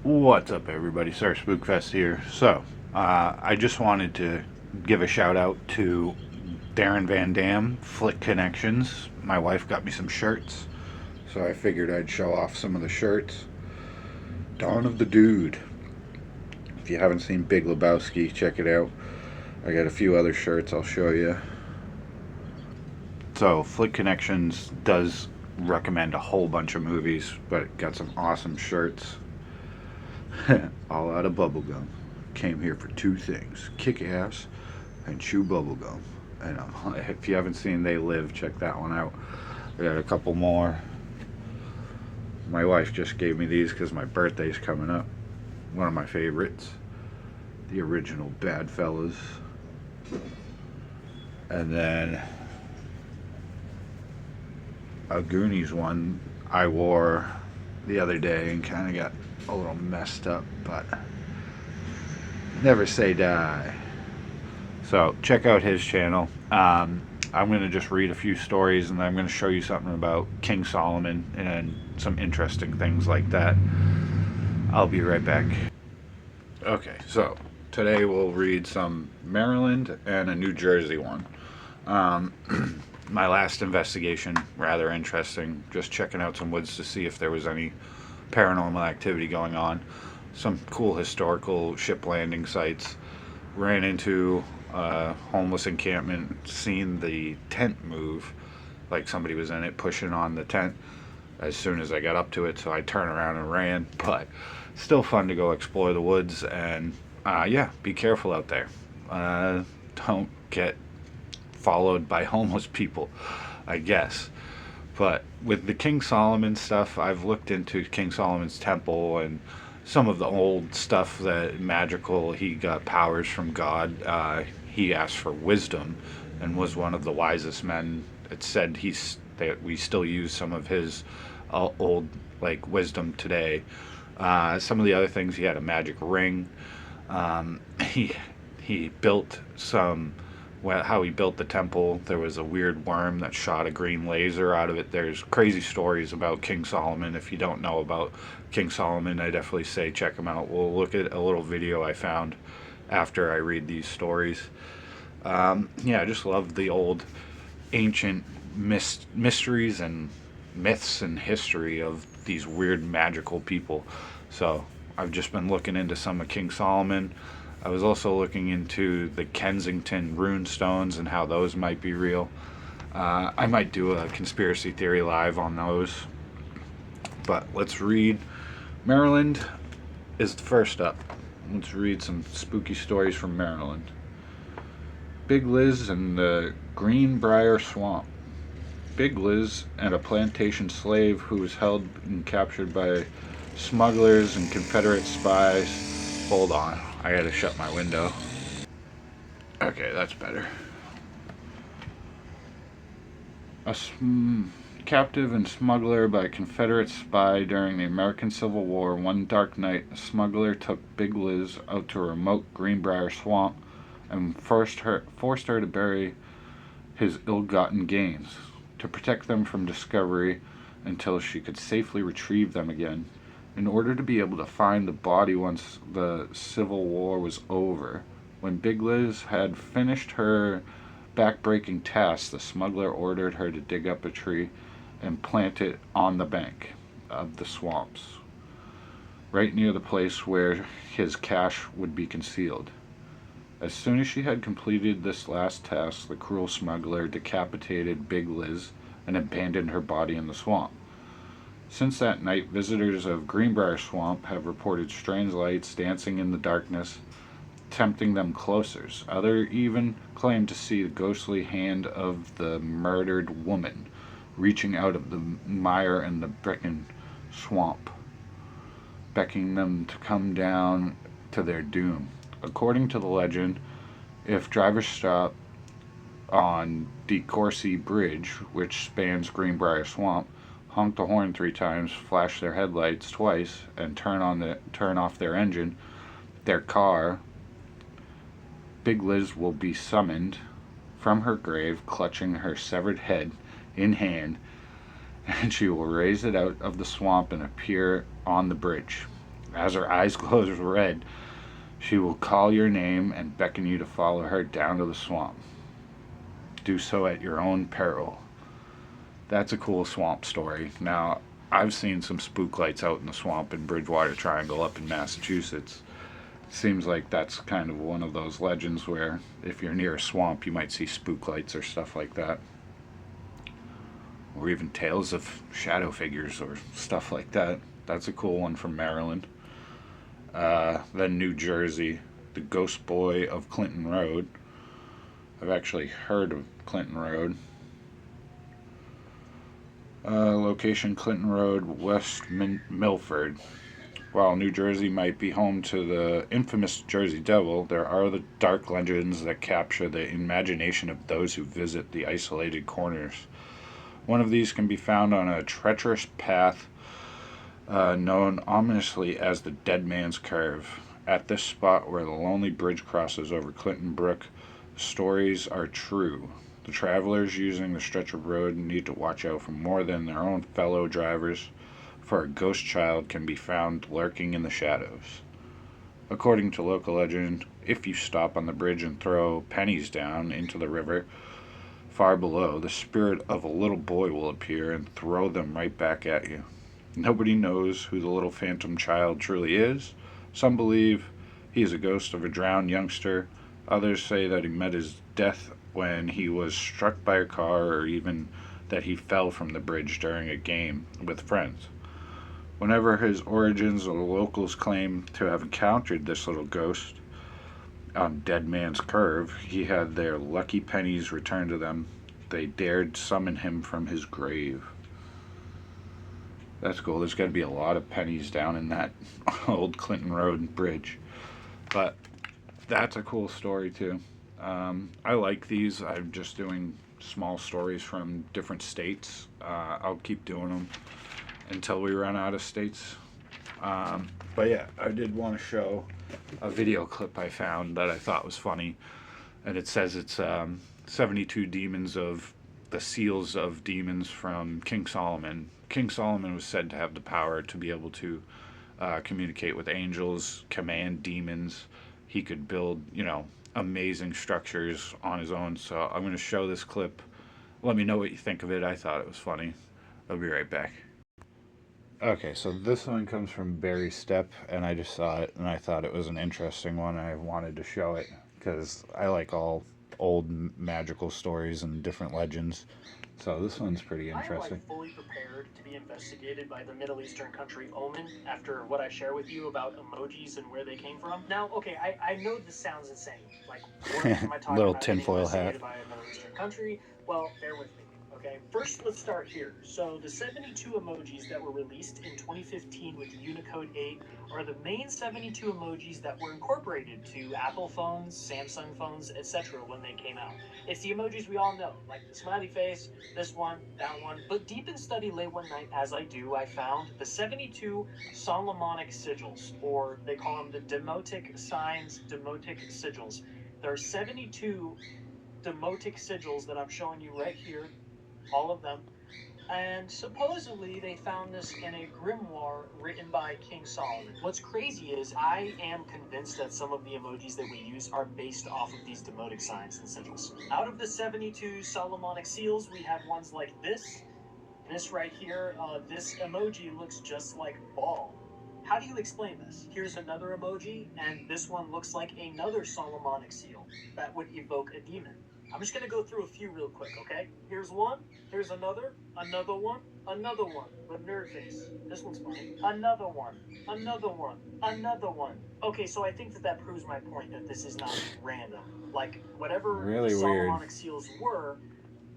What's up, everybody? Sir Spookfest here. I just wanted to give a shout out to Darren Van Dam, Flick Connections. My wife got me some shirts, so I figured I'd show off some of the shirts. Dawn of the Dude. If you haven't seen Big Lebowski, check it out. I got a few other shirts I'll show you. So, Flick Connections does recommend a whole bunch of movies, but got some awesome shirts. All out of bubblegum. Came here for two things: kick ass and chew bubblegum. And if you haven't seen They Live, check that one out. We got a couple more. My wife just gave me these because my birthday's coming up. One of my favorites, the original Bad Fellas. And then a Goonies one I wore the other day and kind of got a little messed up, but never say die. So check out his channel. I'm going to just read a few stories, and then I'm going to show you something about King Solomon and some interesting things like that. I'll be right back. Okay, so today we'll read some Maryland and a New Jersey one. My last investigation, rather interesting, just checking out some woods to see if there was any paranormal activity going on. Some cool historical ship landing sites. Ran into a homeless encampment, seen the tent move, like somebody was in it pushing on the tent as soon as I got up to it, so I turned around and ran. But still fun to go explore the woods, and yeah, be careful out there. Don't get followed by homeless people, I guess. But with the King Solomon stuff, I've looked into King Solomon's temple and some of the old stuff that magical. He got powers from God. He asked for wisdom and was one of the wisest men. It said that we still use some of his old like wisdom today. Some of the other things, he had a magic ring. He built some. Well, how he built the temple, there was a weird worm that shot a green laser out of it. There's crazy stories about King Solomon. If you don't know about King Solomon, I definitely say check him out. We'll look at a little video I found after I read these stories. Yeah, I just love the old ancient mysteries and myths and history of these weird magical people. So I've just been looking into some of King Solomon. I was also looking into the Kensington rune stones and how those might be real. I might do a conspiracy theory live on those. But let's read. Maryland is first up. Let's read some spooky stories from Maryland. Big Liz and the Greenbrier Swamp. Big Liz and a plantation slave who was held and captured by smugglers and Confederate spies. Hold on, I gotta shut my window. Okay, that's better. Captive and smuggler by a Confederate spy during the American Civil War. One dark night, a smuggler took Big Liz out to a remote Greenbrier swamp and forced her to bury his ill-gotten gains, to protect them from discovery until she could safely retrieve them again. In order to be able to find the body once the Civil War was over, when Big Liz had finished her back-breaking task, the smuggler ordered her to dig up a tree and plant it on the bank of the swamps, right near the place where his cache would be concealed. As soon as she had completed this last task, the cruel smuggler decapitated Big Liz and abandoned her body in the swamp. Since that night, visitors of Greenbrier Swamp have reported strange lights dancing in the darkness, tempting them closer. Others even claim to see the ghostly hand of the murdered woman reaching out of the mire in the brickin' swamp, beckoning them to come down to their doom. According to the legend, if drivers stop on De Courcy Bridge, which spans Greenbrier Swamp, honk the horn 3 times, flash their headlights twice, and turn off their engine, their car, Big Liz will be summoned from her grave, clutching her severed head in hand, and she will raise it out of the swamp and appear on the bridge. As her eyes glow red, she will call your name and beckon you to follow her down to the swamp. Do so at your own peril. That's a cool swamp story. Now, I've seen some spook lights out in the swamp in Bridgewater Triangle up in Massachusetts. Seems like that's kind of one of those legends where if you're near a swamp, you might see spook lights or stuff like that. Or even tales of shadow figures or stuff like that. That's a cool one from Maryland. Then New Jersey, the Ghost Boy of Clinton Road. I've actually heard of Clinton Road. Location Clinton Road, West Milford. While New Jersey might be home to the infamous Jersey Devil, there are the dark legends that capture the imagination of those who visit the isolated corners. One of these can be found on a treacherous path known ominously as the Dead Man's Curve. At this spot where the lonely bridge crosses over Clinton Brook, stories are true. The travelers using the stretch of road need to watch out for more than their own fellow drivers, for a ghost child can be found lurking in the shadows. According to local legend, if you stop on the bridge and throw pennies down into the river far below, the spirit of a little boy will appear and throw them right back at you. Nobody knows who the little phantom child truly is. Some believe he is a ghost of a drowned youngster. Others say that he met his death when he was struck by a car, or even that he fell from the bridge during a game with friends. Whenever his origins, the locals claim to have encountered this little ghost on Dead Man's Curve, he had their lucky pennies returned to them. They dared summon him from his grave. That's cool. There's got to be a lot of pennies down in that old Clinton Road bridge. But that's a cool story, too. I like these. I'm just doing small stories from different states. I'll keep doing them until we run out of states. But yeah, I did want to show a video clip I found that I thought was funny. And it says it's 72 demons of the seals of demons from King Solomon. King Solomon was said to have the power to be able to communicate with angels, command demons. He could build, amazing structures on his own. So I'm going to show this clip. Let me know what you think of it. I thought it was funny. I'll be right back. Okay, so this one comes from Barry Stepp, and I just saw it, and I thought it was an interesting one. I wanted to show it because I like all old magical stories and different legends. So this one's pretty interesting. I am fully prepared to be investigated by the Middle Eastern country Oman after what I share with you about emojis and where they came from. Now, okay, I know this sounds insane. Like, what am I talking Little about getting tinfoil hat. investigated by a Middle Eastern country? Well, bear with me. Okay, first let's start here. So the 72 emojis that were released in 2015 with Unicode 8 are the main 72 emojis that were incorporated to Apple phones, Samsung phones, etc. when they came out. It's the emojis we all know, like the smiley face, this one, that one. But deep in study late one night, as I do, I found the 72 Solomonic sigils, or they call them the demotic signs, demotic sigils. There are 72 demotic sigils that I'm showing you right here, all of them. And supposedly they found this in a grimoire written by King Solomon. What's crazy is I am convinced that some of the emojis that we use are based off of these demotic signs and sigils. Out of the 72 Solomonic seals, we have ones like this right here, this emoji looks just like ball. How do you explain this? Here's another emoji, and this one looks like another Solomonic seal that would evoke a demon. I'm just gonna go through a few real quick, okay? Here's one, here's another one, another one. The nerd face. This one's funny. Another one, another one. Okay, so I think that proves my point that this is not random. Like, whatever the Really weird. Solomonic seals were,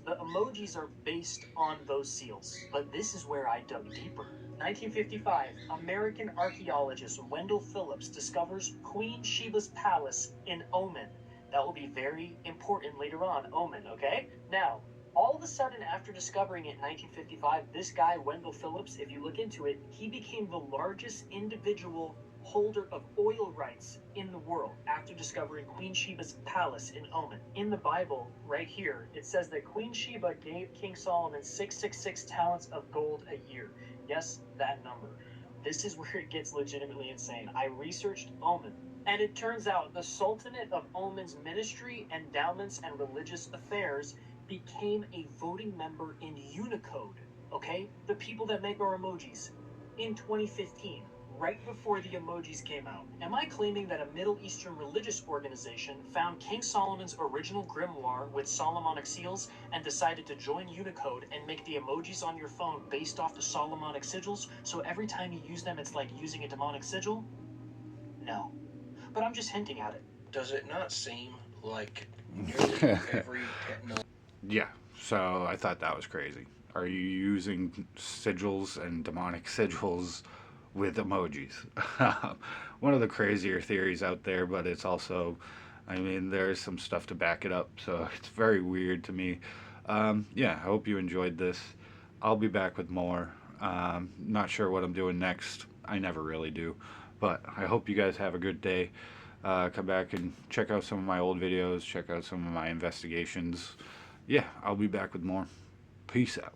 the emojis are based on those seals, but this is where I dug deeper. 1955, American archaeologist Wendell Phillips discovers Queen Sheba's palace in Oman. That will be very important later on, Oman, okay? Now, all of a sudden, after discovering it in 1955, this guy, Wendell Phillips, if you look into it, he became the largest individual holder of oil rights in the world after discovering Queen Sheba's palace in Oman. In the Bible, right here, it says that Queen Sheba gave King Solomon 666 talents of gold a year. Yes, that number. this is where it gets legitimately insane. I researched Oman, and it turns out the Sultanate of Oman's Ministry, Endowments, and Religious Affairs became a voting member in Unicode, okay? The people that make our emojis, in 2015, right before the emojis came out. Am I claiming that a Middle Eastern religious organization found King Solomon's original grimoire with Solomonic seals and decided to join Unicode and make the emojis on your phone based off the Solomonic sigils, so every time you use them it's like using a demonic sigil? No. But I'm just hinting at it. Does it not seem like nearly every technology? Yeah, so I thought that was crazy. Are you using sigils and demonic sigils with emojis? One of the crazier theories out there, but it's also, I mean, there's some stuff to back it up, so it's very weird to me. Yeah, I hope you enjoyed this. I'll be back with more. Not sure what I'm doing next. I never really do. But I hope you guys have a good day. Come back and check out some of my old videos, check out some of my investigations. Yeah, I'll be back with more. Peace out.